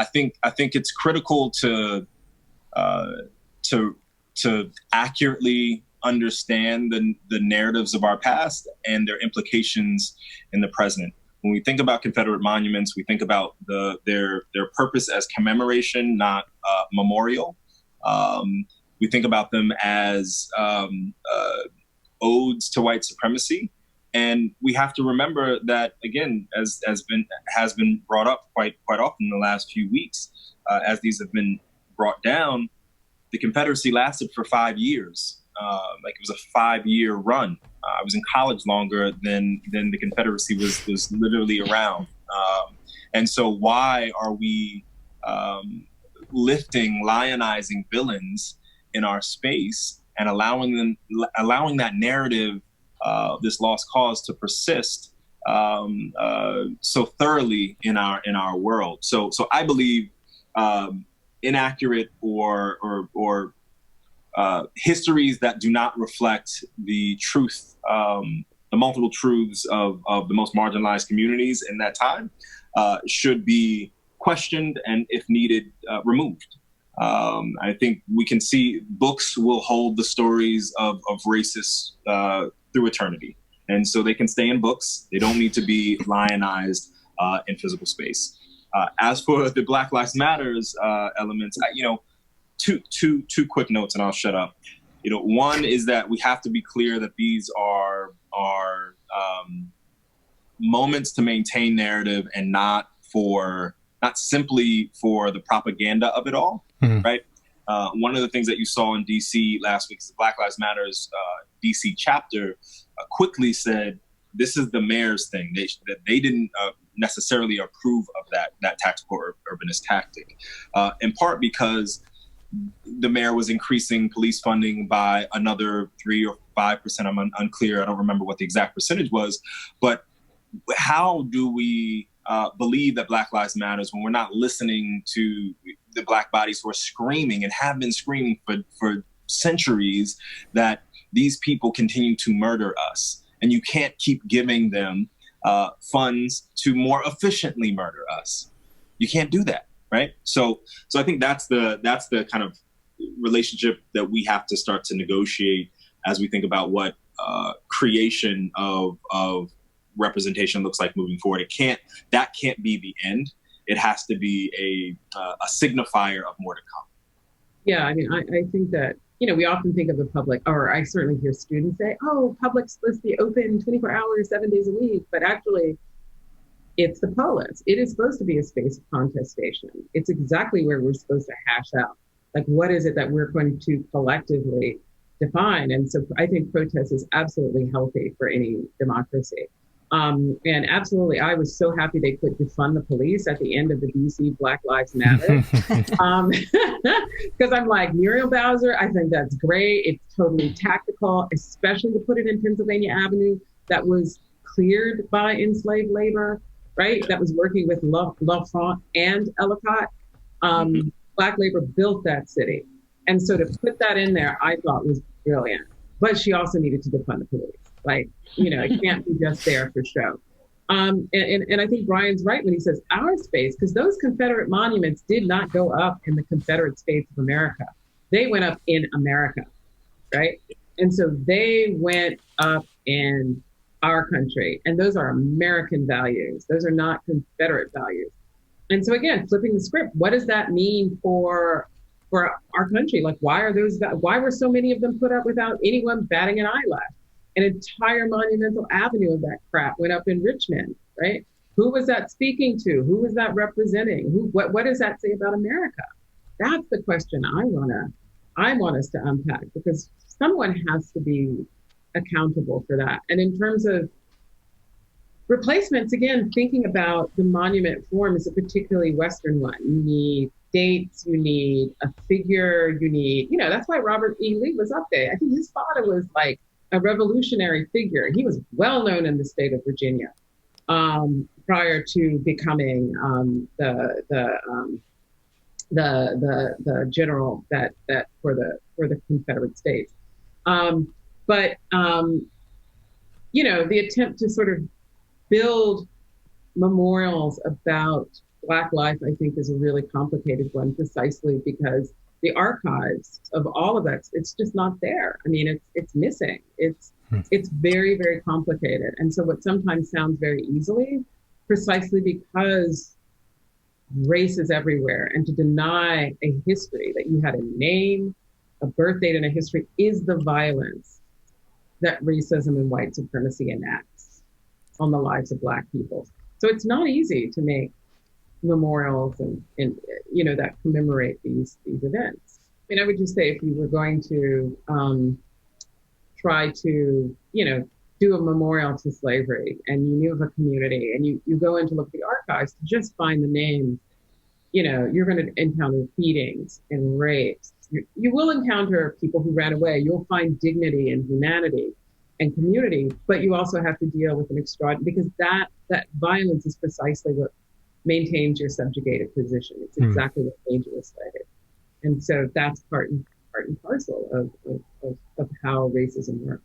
I think it's critical to accurately understand the narratives of our past and their implications in the present. When we think about Confederate monuments, we think about their purpose as commemoration, not memorial. We think about them as odes to white supremacy. And we have to remember that, again, as has been brought up quite often in the last few weeks, as these have been brought down, the Confederacy lasted for 5 years. Like it was a 5-year run. I was in college longer than the Confederacy was literally around. And so why are we lionizing villains in our space and allowing that narrative, this lost cause, to persist so thoroughly in our world? So I believe inaccurate or histories that do not reflect the truth, the multiple truths of the most marginalized communities in that time should be questioned and, if needed, removed. I think we can see books will hold the stories of racists through eternity. And so they can stay in books. They don't need to be lionized in physical space. As for the Black Lives Matters elements, two quick notes and I'll shut up. One is that we have to be clear that these are moments to maintain narrative and not simply for the propaganda of it all, right? One of the things that you saw in DC last week is the Black Lives Matters DC chapter quickly said, this is the mayor's thing. They didn't necessarily approve of that tactical urbanist tactic, in part because the mayor was increasing police funding by another 3 or 5%. I'm unclear. I don't remember what the exact percentage was. But how do we believe that Black Lives Matters when we're not listening to the Black bodies who are screaming and have been screaming for centuries that these people continue to murder us? And you can't keep giving them funds to more efficiently murder us. You can't do that, right? So I think that's the kind of relationship that we have to start to negotiate as we think about what creation of representation looks like moving forward. That can't be the end. It has to be a signifier of more to come. Yeah, I mean, I think that, we often think of the public, or I certainly hear students say, oh, public's supposed to be open 24 hours, 7 days a week. But actually, it's the polis. It is supposed to be a space of contestation. It's exactly where we're supposed to hash out, like, what is it that we're going to collectively define? And so I think protest is absolutely healthy for any democracy. And absolutely, I was so happy they put defund the police at the end of the DC Black Lives Matter. Because I'm like, Muriel Bowser, I think that's great. It's totally tactical, especially to put it in Pennsylvania Avenue that was cleared by enslaved labor, right? That was working with L'Enfant and Ellicott. Black labor built that city. And so to put that in there, I thought was brilliant. But she also needed to defund the police. Like, it can't be just there for show. And I think Bryan's right when he says our space, because those Confederate monuments did not go up in the Confederate States of America. They went up in America, right? And so they went up in our country. And those are American values. Those are not Confederate values. And so again, flipping the script, what does that mean for our country? Like, why were so many of them put up without anyone batting an eyelash? An entire monumental avenue of that crap went up in Richmond, right? Who was that speaking to? Who was that representing? What does that say about America? That's the question I want us to unpack, because someone has to be accountable for that. And in terms of replacements, again, thinking about the monument form is a particularly Western one. You need dates, you need a figure, you need, that's why Robert E. Lee was up there. I think his father was like a revolutionary figure. He was well known in the state of Virginia prior to becoming the general that for the Confederate States. But the attempt to sort of build memorials about Black life, I think, is a really complicated one, precisely because the archives of all of that, it's just not there. I mean, it's missing. It's very, very complicated. And so what sometimes sounds very easily, precisely because race is everywhere, and to deny a history that you had a name, a birth date, and a history is the violence that racism and white supremacy enacts on the lives of Black people. So it's not easy to make memorials and that commemorate these events. I mean, I would just say, if you were going to try to do a memorial to slavery, and you knew of a community, and you go in to look at the archives to just find the names, you're going to encounter beatings and rapes. You will encounter people who ran away. You'll find dignity and humanity and community, but you also have to deal with an extraordinary, because that violence is precisely what maintains your subjugated position. It's exactly what made you a slave. And so that's part and parcel of how racism works.